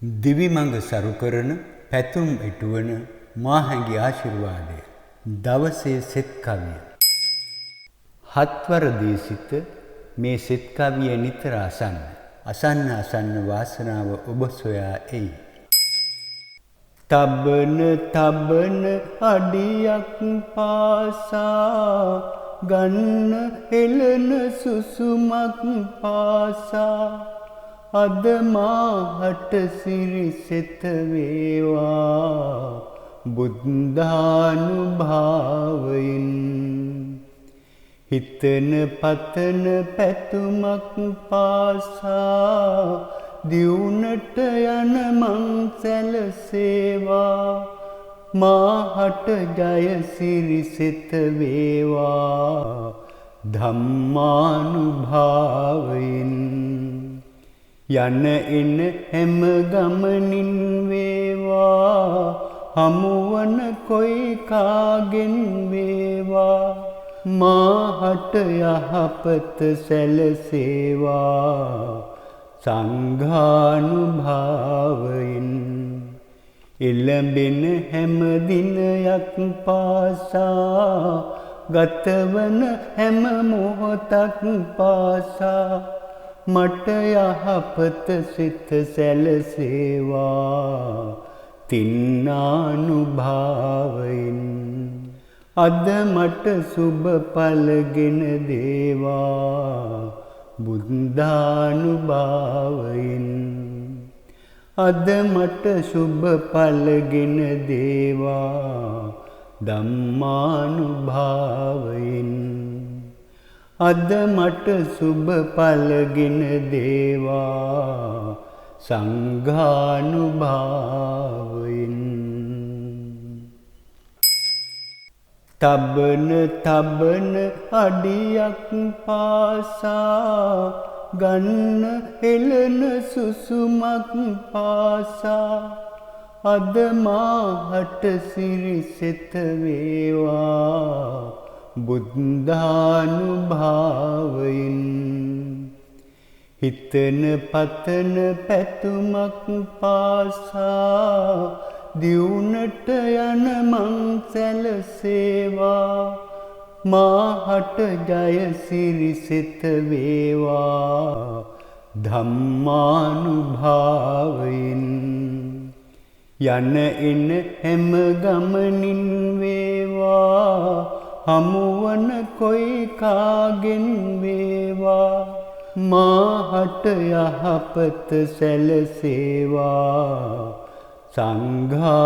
දිවි මඟ සරු කරන පැතුම් ඉටුවන මාහැඟි ආශිර්වාදය. දවසේ සෙත් කවිය. හත්වරදී සිට මේ සෙත් කවිය නිතර අසන්න. අසන්න වාසනාව ඔබ සොයා එයි. තබන අඩියක් පාසා ගන්න එළන සුසුමක් පාසා අද මාහට සිරිසෙත වේවා බුද්ධානුභාවයෙන් හිතන පතන පැතුමක් පාසා දියුණට යන මං සැලසේවා මාහට ජය සිරිසෙත වේවා ධම්මානුභාවයෙන් යන එන හැම ගමනින් වේවා හමුවන කොයි කාගෙන් වේවා මාහට යහපත සැලසේවා සංඝානුභාවයෙන් එළඹෙන හැම දිනයක් පාසා ගතවන හැම මොහොතක් පාසා මට යහපත සිත සැලසේවා තින්නානුභාවයෙන් අද මට සුබ පලගෙන දේවා බුද්ධානුභාවයෙන් අද මට සුබ පලගෙන දේවා ධම්මානුභාවයෙන් අද මට සුබ පලගෙන දේවා සංඝානුභාවයෙන් තබන අඩියක් පාසා ගන්න එළන සුසුමක් පාසා අද මාහට සිරිසෙත වේවා බුද්ධානුභාවයෙන් හිතන පතන පැතුමක් පාසා දියුණට යන මං සැලසේවා මාහට ජය සිරිසෙත වේවා ධම්මානුභාවයෙන් යන එන හැම ගමනින් වේවා හමුවන කොයි කාගෙන් වේවා මාහට යහපත සැලසේවා සංඝානුභාවයෙන්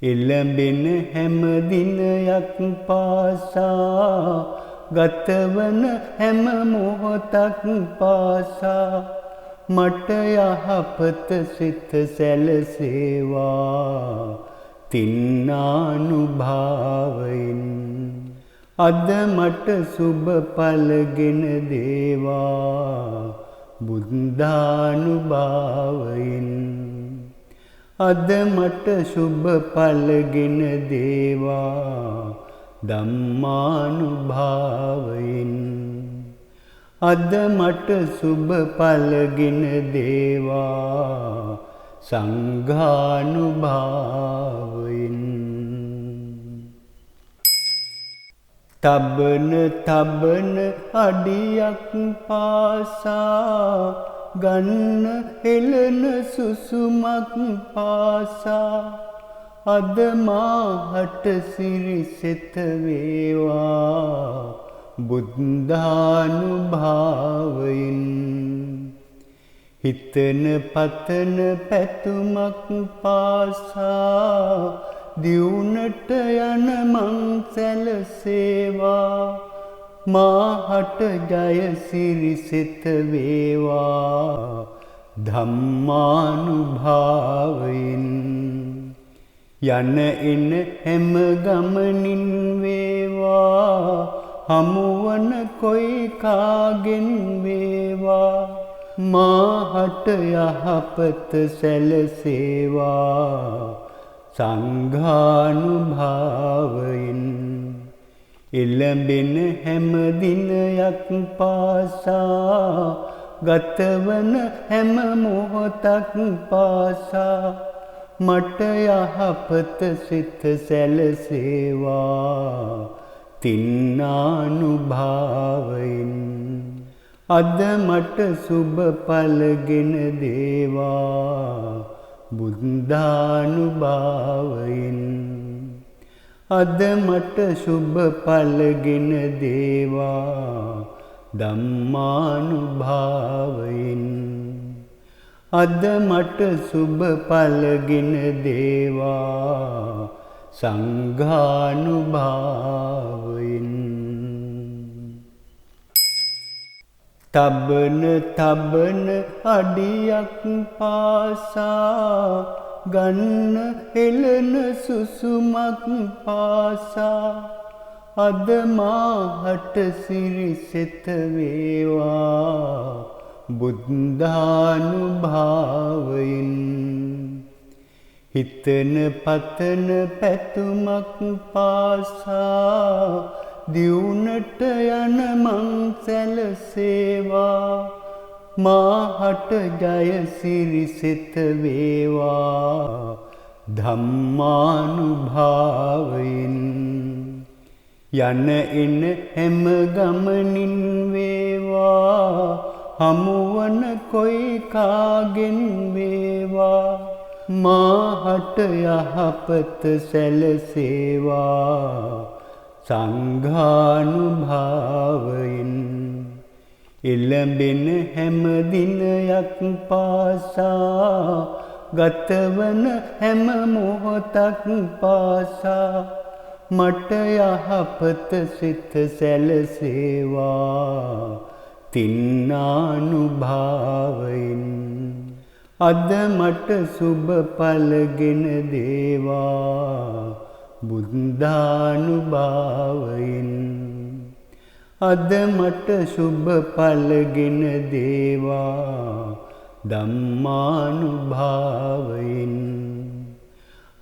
එළඹෙන හැම දිනයක් පාසා ගතවන හැම මොහොතක් පාසා මට යහපත සිත සැලසේවා තින්නානුභාවයෙන් අද මට සුබ පලගෙන දේවා බුද්ධානුභාවයෙන් අද මට සුබ පලගෙන දේවා ධම්මානුභාවයෙන් අද මට සුබ පලගෙන දේවා සංඝානුභාවයෙන් තබන අඩියක් පාසා ගන්න එළන සුසුමක් පාසා අද මාහට සිරිසෙත වේවා බුද්ධානුභාවයෙන් හිතන පතන පැතුමක් පාසා දියුණට යන මං සැලසේවා මාහට ජය සිරිසෙත වේවා ධම්මානුභාවයෙන් යන එන හැම ගමනින් වේවා හමුවන කොයි කාගෙන් වේවා මාහට යහපත සැලසේවා සංඝානුභාවයෙන් එළඹෙන හැම දිනයක් පාසා ගතවන හැම මොහොතක් පාසා මට යහපත සිත සැලසේවා තින්නානුභාවයෙන් අද මට සුබ පලගෙන දේවා බුද්ධානුභාවයෙන් අද මට සුබ පලගෙන දේවා ධම්මානුභාවයෙන් අද මට සුබ පලගෙන දේවා සංඝානුභාවයෙන් තබන තබන අඩියක් පාසා ගන්න හෙළන සුසුමක් පාසා අද මාහට සිරිසෙත වේවා බුද්ධානුභාවයෙන් හිතන පතන පැතුමක් පාසා දියුණට යන මං සැලසේවා මාහට ජය සිරිසෙත වේවා ධම්මානුභාවයෙන් යන එන හැම ගමනින් වේවා හමුවන කොයි කාගෙන් වේවා මාහට යහපත සැලසේවා සංඝානුභාවයෙන් එළඹෙන හැම දිනයක් පාසා ගතවන හැම මොහොතක් පාසා මට යහපත සිත සැලසේවා තින්නානුභාවයෙන් අද මට සුබ පලගෙන දේවා බුද්ධානුභාවයෙන් අද මට සුබ පලගෙන දේවා ධම්මානුභාවයෙන්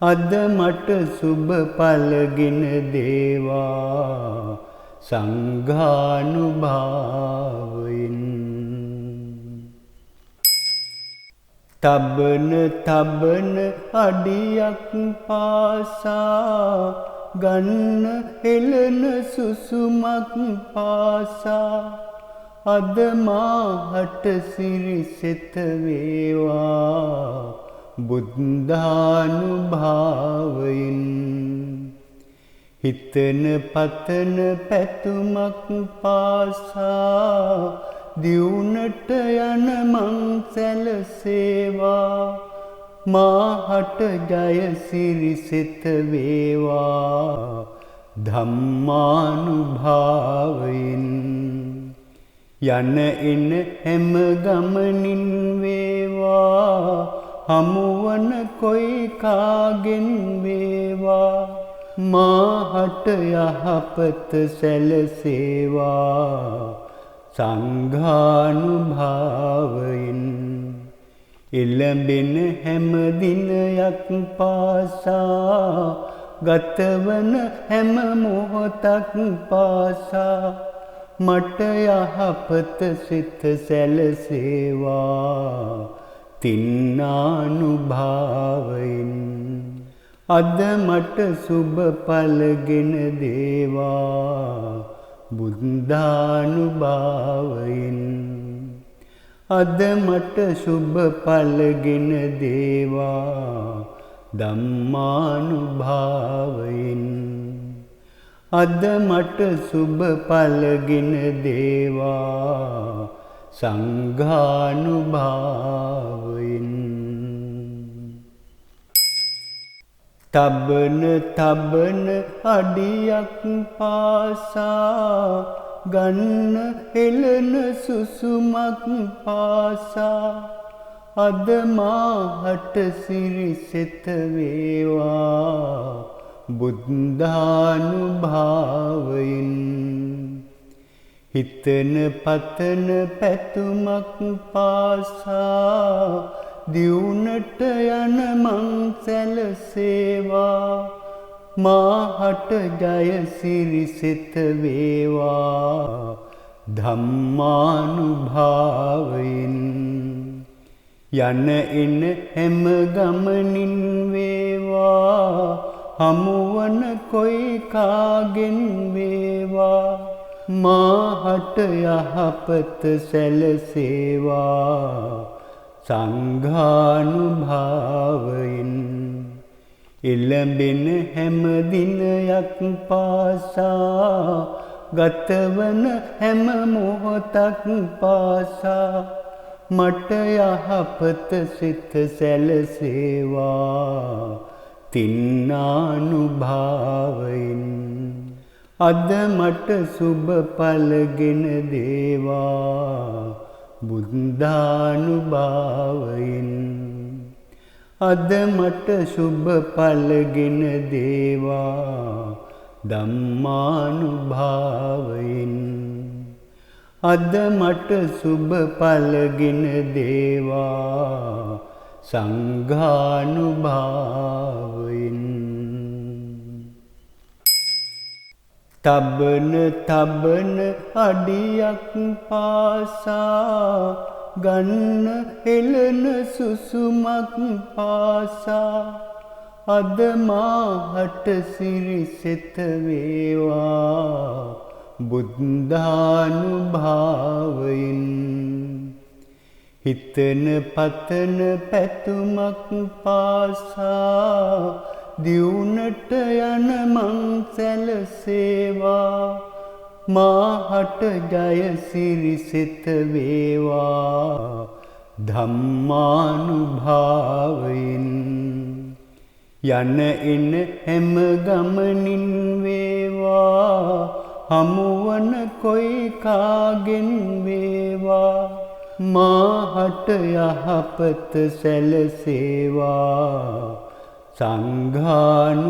අද මට සුබ පලගෙන දේවා සංඝානුභාවයෙන් තබන තබන අඩියක් පාසා ගන්න හෙළන සුසුමක් පාසා අද මාහට සිරිසෙත වේවා බුද්ධානුභාවයෙන් හිතන පතන පැතුමක් පාසා දියුණට යන මං සැලසේවා මාහට ජය සිරිසෙත වේවා ධම්මානුභාවයෙන් යන එන හැම ගමනින් වේවා හමුවන කොයි කාගෙන් වේවා මාහට යහපත සැලසේවා සංඝානුභාවයෙන් එළඹෙන හැම දිනයක් පාසා ගතවන හැම මොහොතක් පාසා මට යහපත සිත සැලසේවා තින්නානුභාවයෙන් අද මට සුබ පලගෙන දේවා බුද්ධානුභාවයෙන් අද මට සුබ පලගෙන දේවා ධම්මානුභාවයෙන් අද මට සුබ පලගෙන දේවා සංඝානුභාවයෙන් තබන තබන අඩියක් පාසා ගන්න හෙළන සුසුමක් පාසා අද මාහට සිරිසෙත වේවා බුද්ධානුභාවයෙන් හිතන පතන පැතුමක් පාසා දියුණට යන මං සැලසේවා මාහට ජය සිරිසෙත වේවා ධම්මානුභාවයෙන් යන එන හැම ගමනින් වේවා හමුවන කොයි කාගෙන් වේවා මාහට යහපත සැලසේවා සංඝානුභාවයෙන් එළඹෙන හැම දිනයක් පාසා ගතවන හැම මොහොතක් පාසා මට යහපත සිත සැලසේවා තින්නානුභාවයෙන් අද මට සුබ පලගෙන දේවා බුද්ධානුභාවයෙන් අද මට සුබ පලගෙන දේවා ධම්මානුභාවයෙන් අද මට සුබ පලගෙන දේවා සංඝානුභාවයෙන් තබන තබන අඩියක් පාසා ගන්න හෙළන සුසුමක් පාසා අද මාහට සිරිසෙත වේවා බුද්ධානුභාවයෙන් හිතන පතන පැතුමක් පාසා දියුණට යන මං සැලසේවා මාහට ජය සිරිසෙත වේවා ධම්මානුභාවයෙන් යන එන හැම ගමනින් වේවා හමුවන කොයි කාගෙන් වේවා මාහට යහපත සැලසේවා සංඝානුභාවයෙන්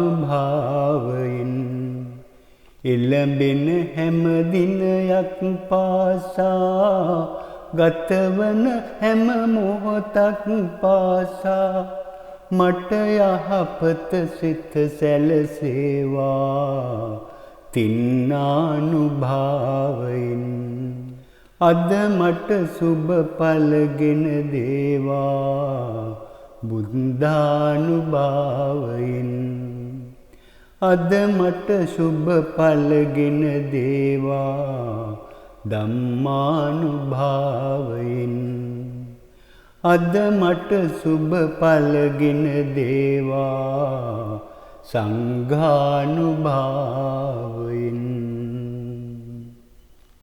එළඹෙන හැම දිනයක් පාසා ගතවන හැම මොහොතක් පාසා මට යහපත සිත සැලසේවා තින්නානුභාවයෙන් අද මට සුබ පලගෙන දේවා බුද්ධානුභාවයෙන් අද මට සුබ පලගෙන දේවා ධම්මානුභාවයෙන් අද මට සුබ පලගෙන දේවා සංඝානුභාවයෙන්